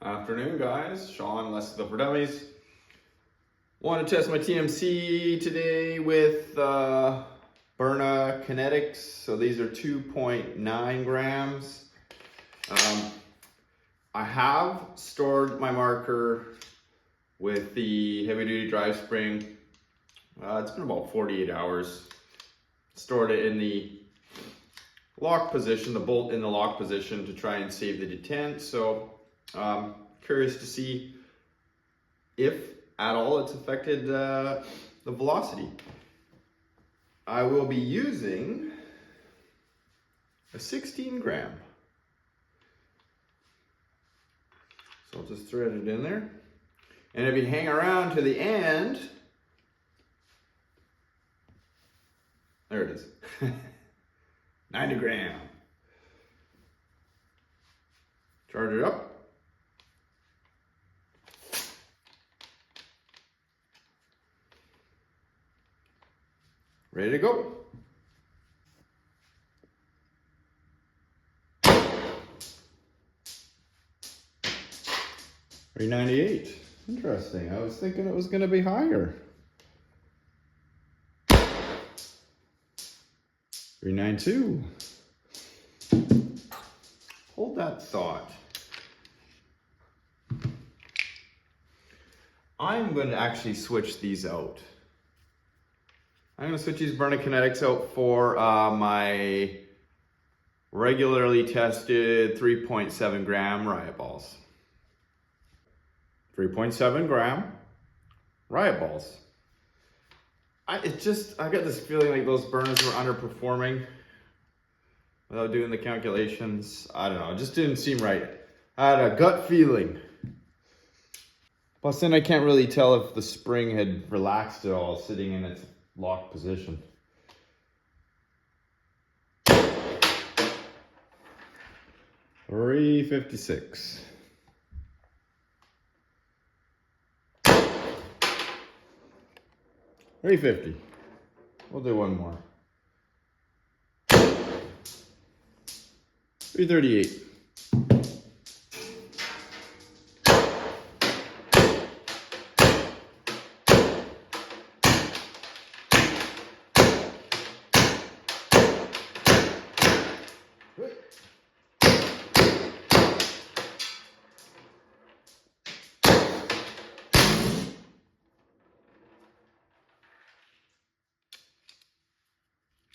Afternoon, guys. Sean, Less Stuff for Dummies. Want to test my TMC today with Byrna Kinetics. So these are 2.9 grams. I have stored my marker with the heavy duty drive spring. It's been about 48 hours. Stored it in the lock position, the bolt in the lock position to try and save the detent. So curious to see if at all it's affected the velocity. I will be using a 16 gram. So I'll just thread it in there. And if you hang around to the end, there it is. 90 gram. Charge it up. Ready to go. $398. Interesting. I was thinking it was going to be higher. $392. Hold that thought. I'm going to actually switch these out. I'm going to switch these Byrna Kinetics out for my regularly tested 3.7 gram riot balls. 3.7 gram riot balls. I got this feeling like those burners were underperforming without doing the calculations. I don't know, it just didn't seem right. I had a gut feeling. Plus then I can't really tell if the spring had relaxed at all sitting in its locked position. $356. $350. We'll do one more. $338.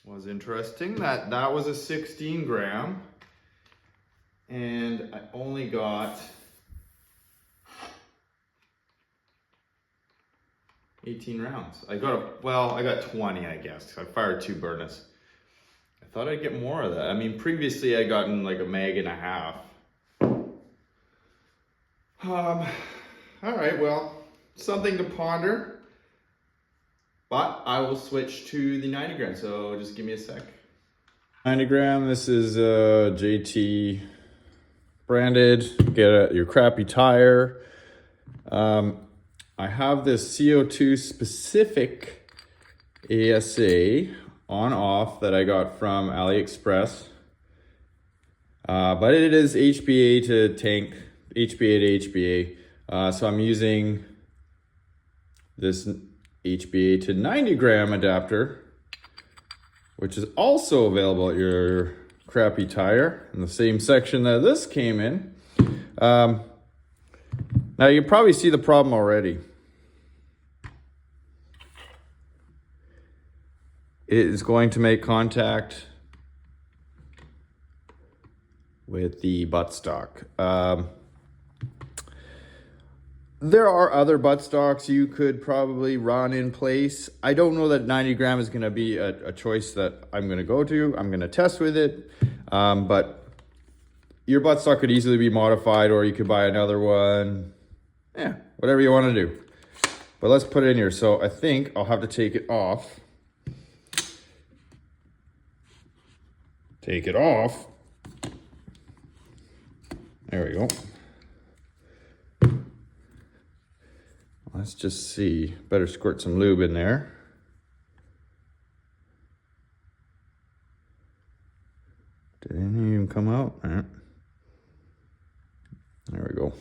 Was interesting that was a 16 gram and I only got 18 rounds. I got 20, I guess. I fired 2 Byrnas. I thought I'd get more of that. I mean, previously I'd gotten like a mag and a half. All right, well, something to ponder. But I will switch to the 90 gram, so just give me a sec. 90 gram, this is JT branded. Get your crappy tire. I have this CO2 specific ASA on off that I got from AliExpress. But it is HBA to tank, HBA to HBA. So I'm using this HBA to 90 gram adapter, which is also available at your crappy tire in the same section that this came in. Now you can probably see the problem already. It is going to make contact with the buttstock. There are other buttstocks you could probably run in place. I don't know that 90 gram is going to be a choice that I'm going to go to. I'm going to test with it. But your buttstock could easily be modified, or you could buy another one. Yeah, whatever you want to do. But let's put it in here. So I think I'll have to take it off. Take it off. There we go. Let's just see. Better squirt some lube in there. Did any even come out? There we go.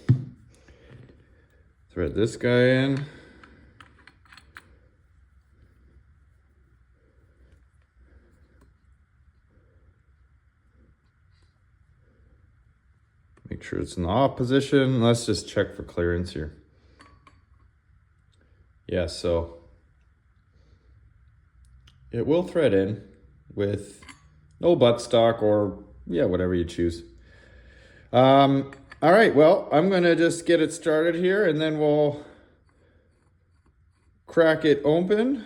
Thread this guy in. Make sure it's in the off position. Let's just check for clearance here. Yeah, so it will thread in with no buttstock or yeah, whatever you choose. All right, well, I'm gonna just get it started here and then we'll crack it open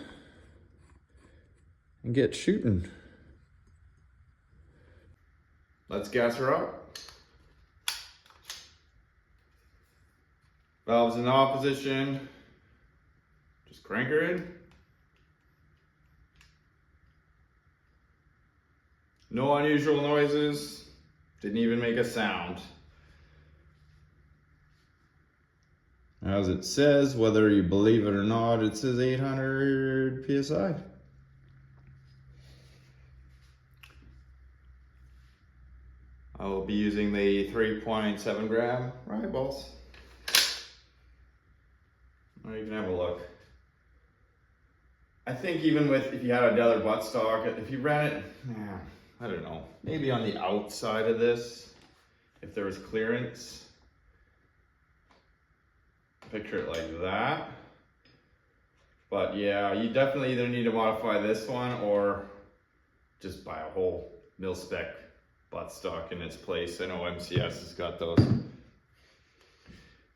and get shooting. Let's gas her up. Valves in the off position. Just crank her in. No unusual noises. Didn't even make a sound. As it says, whether you believe it or not, it says 800 PSI. I will be using the 3.7 gram riot balls. Or you can have a look. I think even with, if you had another buttstock, if you ran it, I don't know, maybe on the outside of this, if there was clearance, picture it like that. But yeah, you definitely either need to modify this one or just buy a whole mil-spec buttstock in its place. I know MCS has got those.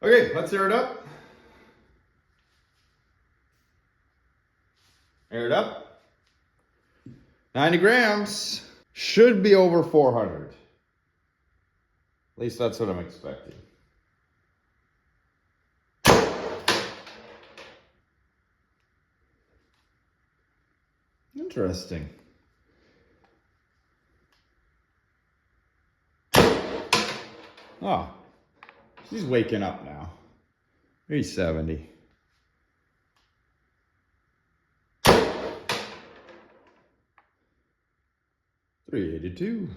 Okay, let's air it up. Air it up. 90 grams. Should be over 400. At least that's what I'm expecting. Interesting. Oh, she's waking up now. 370. 382.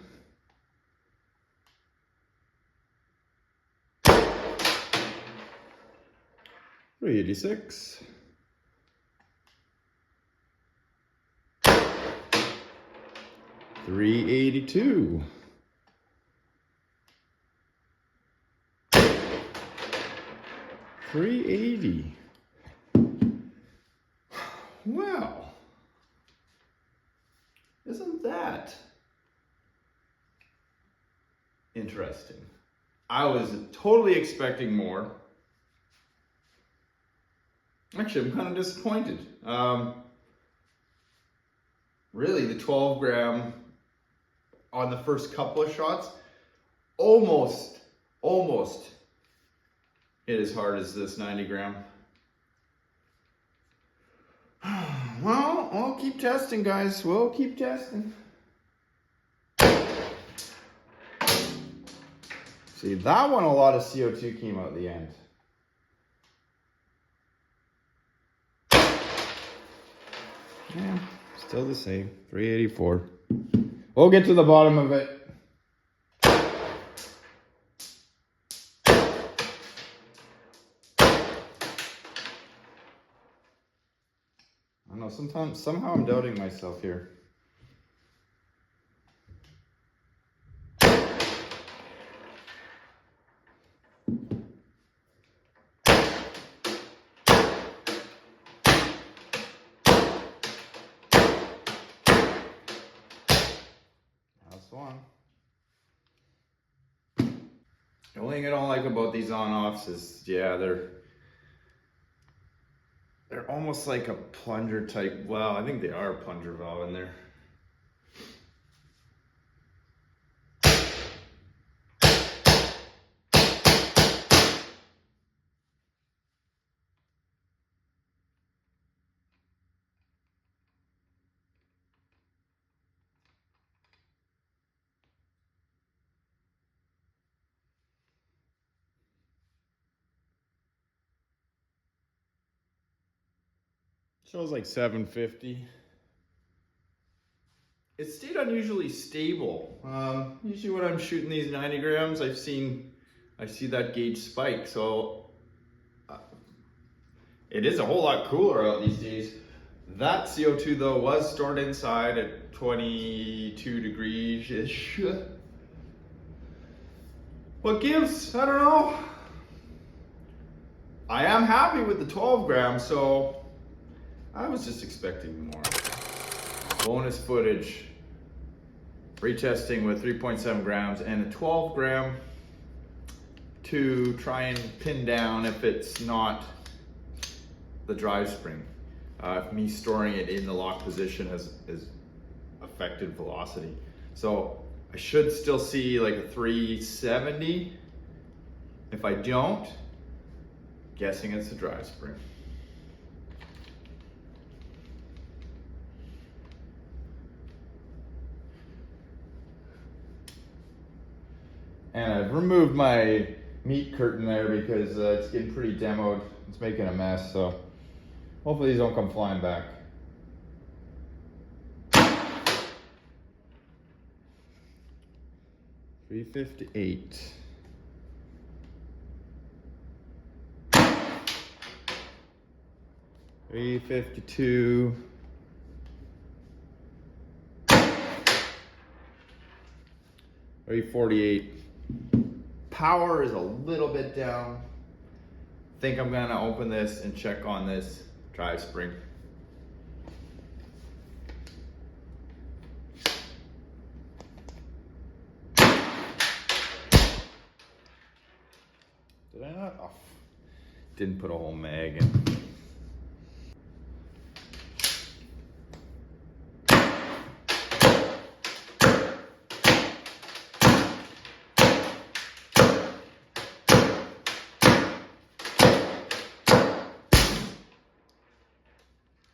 386. 382. 380. Wow. Isn't that interesting? I was totally expecting more. Actually, I'm kind of disappointed. Really, the 12 gram on the first couple of shots almost hit as hard as this 90 gram. Well, I'll keep testing, guys. We'll keep testing. See, that one, a lot of CO2 came out at the end. Yeah, still the same. 384. We'll get to the bottom of it. I know, somehow I'm doubting myself here. One. The only thing I don't like about these on-offs is, yeah, they're almost like a plunger type. Well, I think they are a plunger valve in there. Shows like 750. It stayed unusually stable. Usually when I'm shooting these 90 grams, I see that gauge spike. So It is a whole lot cooler out these days. That CO2 though was stored inside at 22 degrees-ish. What gives? I don't know. I am happy with the 12 grams, so I was just expecting more. Bonus footage. Retesting with 3.7 grams and a 12 gram to try and pin down if it's not the drive spring. If me storing it in the lock position has affected velocity. So I should still see like a 370. If I don't, guessing it's the drive spring. And I've removed my meat curtain there because it's getting pretty demoed. It's making a mess, so hopefully these don't come flying back. $358. $352. $348. Power is a little bit down. I think I'm gonna open this and check on this drive spring. Did I not? Oh, didn't put a whole mag in.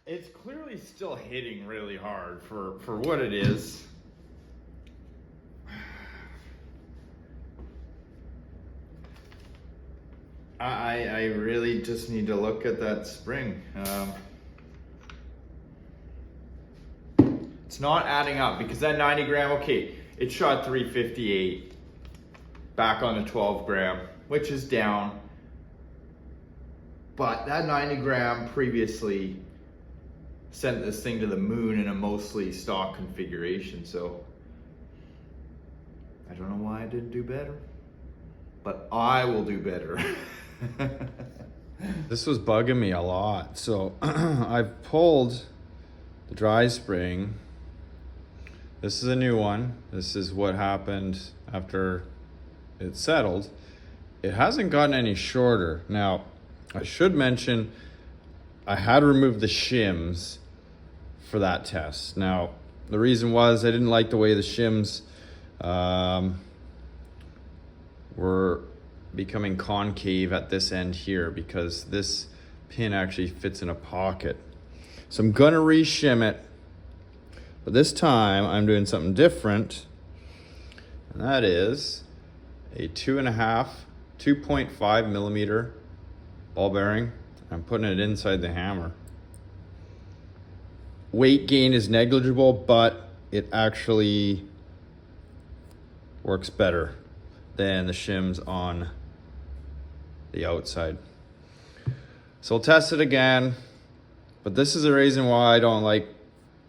It's clearly still hitting really hard for what it is. I really just need to look at that spring. It's not adding up because that 90 gram, okay, it shot 358 back on the 12 gram, which is down. But that 90 gram previously sent this thing to the moon in a mostly stock configuration, so I don't know why I didn't do better, but I will do better. This was bugging me a lot, so I've pulled the dry spring. This is a new one. This is what happened after it settled. It hasn't gotten any shorter. Now, I should mention I had removed the shims for that test. Now, the reason was I didn't like the way the shims were becoming concave at this end here because this pin actually fits in a pocket. So I'm gonna re-shim it, but this time I'm doing something different, and that is a 2.5 millimeter ball bearing. I'm putting it inside the hammer. Weight gain is negligible, but it actually works better than the shims on the outside. So I'll test it again, but this is the reason why I don't like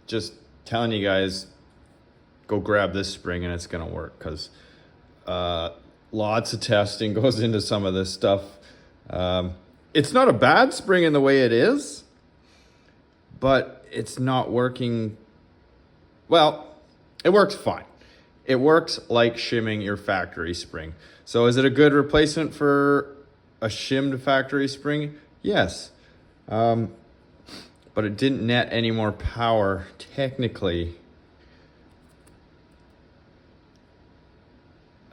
just telling you guys, go grab this spring and it's gonna work, because lots of testing goes into some of this stuff. It's not a bad spring in the way it is, but it's not working. Well, it works fine. It works like shimming your factory spring. So is it a good replacement for a shimmed factory spring? Yes. But it didn't net any more power technically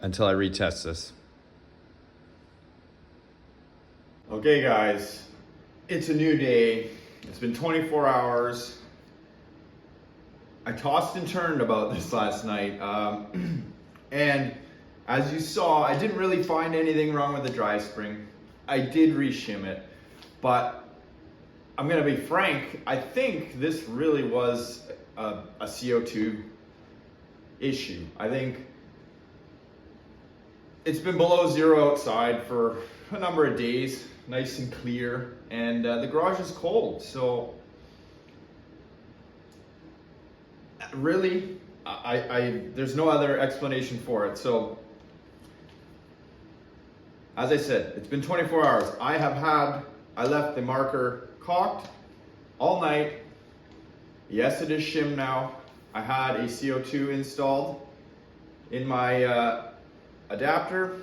until I retest this. Okay guys, it's a new day. It's been 24 hours. I tossed and turned about this last night. And as you saw, I didn't really find anything wrong with the dry spring. I did re-shim it, but I'm gonna be frank, I think this really was a CO2 issue. I think it's been below zero outside for a number of days, nice and clear, and the garage is cold, so really, there's no other explanation for it. So, as I said, it's been 24 hours. I left the marker cocked all night. Yes, it is shimmed now. I had a CO2 installed in my adapter.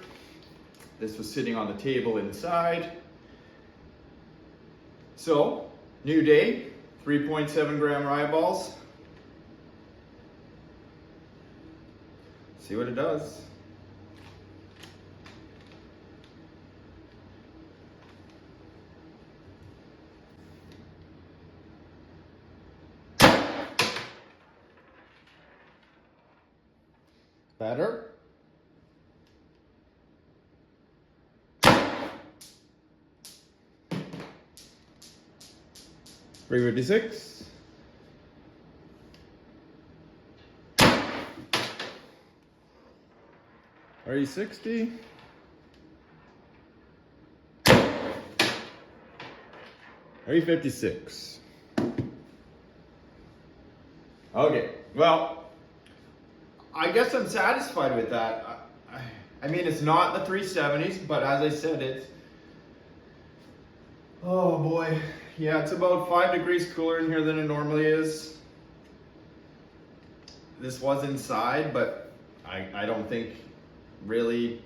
This was sitting on the table inside. So, new day, 3.7 gram rye balls. See what it does. Better. $356. $360. $356. Okay, well, I guess I'm satisfied with that. I mean, it's not the 370s, but as I said, it's, oh boy, yeah, it's about 5 degrees cooler in here than it normally is. This was inside, but I don't think really,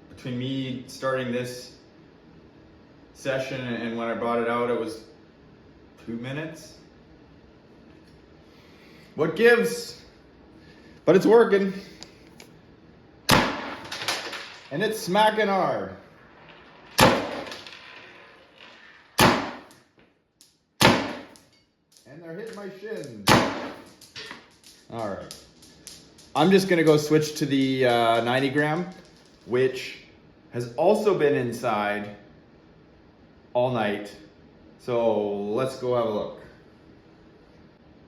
between me starting this session and when I brought it out, it was 2 minutes. What gives? But it's working. And it's smacking hard. And they're hitting my shins. All right. I'm just gonna go switch to the 90 gram, which has also been inside all night. So let's go have a look.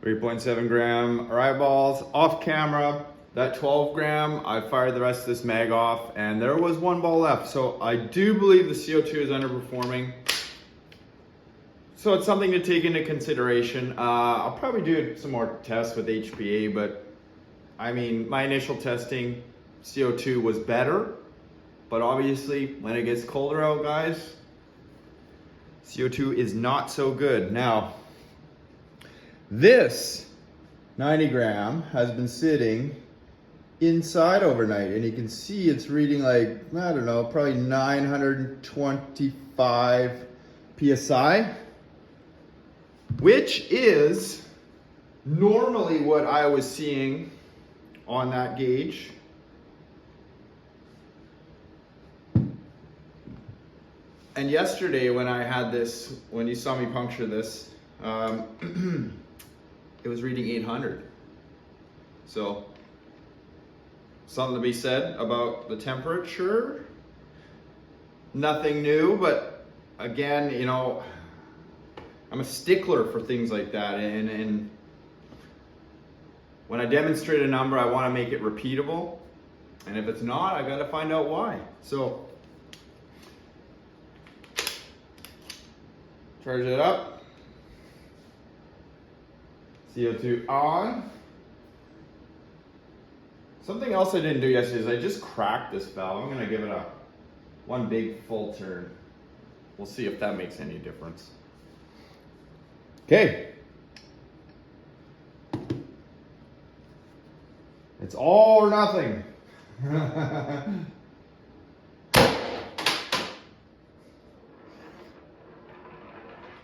3.7 gram rye balls off camera. That 12 gram, I fired the rest of this mag off and there was one ball left. So I do believe the CO2 is underperforming. So it's something to take into consideration. I'll probably do some more tests with HPA, but I mean, my initial testing, CO2 was better, but obviously when it gets colder out, guys, CO2 is not so good. Now, this 90 gram has been sitting inside overnight, and you can see it's reading like, I don't know, probably 925 PSI, which is normally what I was seeing on that gauge. And yesterday when I had this, when you saw me puncture this, it was reading 800. So, something to be said about the temperature. Nothing new, but again, you know, I'm a stickler for things like that, and when I demonstrate a number, I want to make it repeatable, and if it's not, I got to find out why. So, charge it up. CO2 on. Something else I didn't do yesterday is I just cracked this valve. I'm going to give it one big full turn. We'll see if that makes any difference. Okay. It's all or nothing.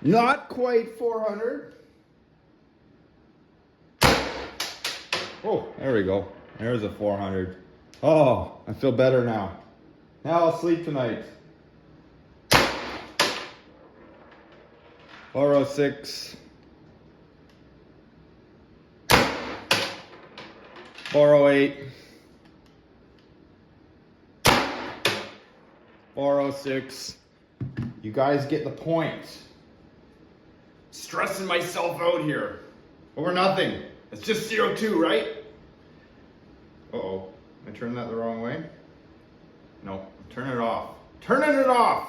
Not quite 400. Oh, there we go. There's a 400. Oh, I feel better now. Now I'll sleep tonight. 406. 408. 406. You guys get the point. Stressing myself out here over nothing. It's just CO2, right? Uh-oh. I turned that the wrong way? No, turn it off. turning it off.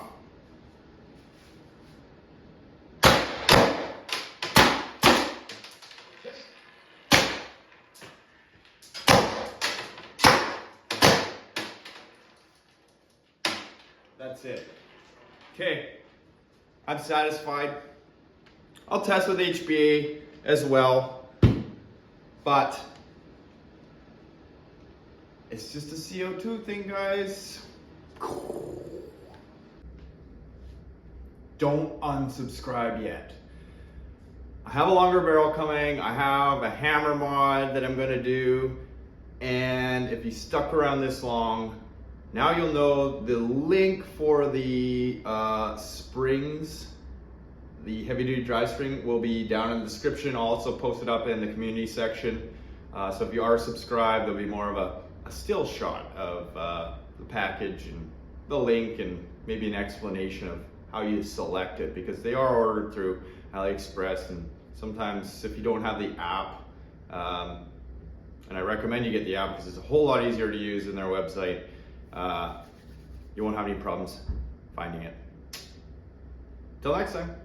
That's it. Okay, I'm satisfied. I'll test with HBA as well, but it's just a CO2 thing, guys. Don't unsubscribe yet. I have a longer barrel coming. I have a hammer mod that I'm gonna do. And if you stuck around this long, now you'll know the link for the springs, the heavy duty drive spring, will be down in the description. I'll also post it up in the community section. So if you are subscribed, there'll be more of a still shot of the package and the link and maybe an explanation of how you select it, because they are ordered through AliExpress, and sometimes if you don't have the app, and I recommend you get the app because it's a whole lot easier to use than their website, you won't have any problems finding it. Till next time.